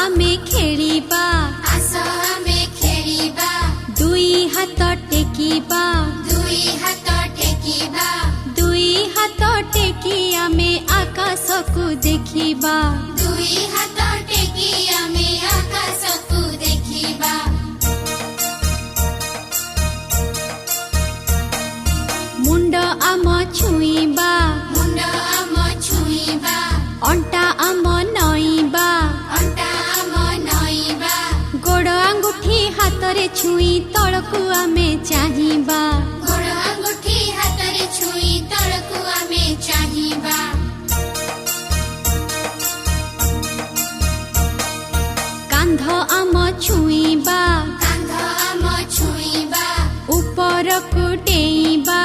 आमे खेलिबा आस आमे खेलिबा दुई हाथ टेकिबा दुई हाथ टेकिबा दुई हाथ टेकी आमे आकाश को देखिबा दुई हाथ टेकी आमे आकाश को देखिबा मुंड आम छुईबा मुंड आम छुईबा अंटा आम नईबा अंटा आम नईबा गोड़ आंगुठी हाथ रे छुई तळकु आमे चाहिबा गोड़ आंगुठी हाथ रे छुई तळकु आमे चाहिबा कांध आम छुईबा कांध आम छुईबा ऊपर को टेईबा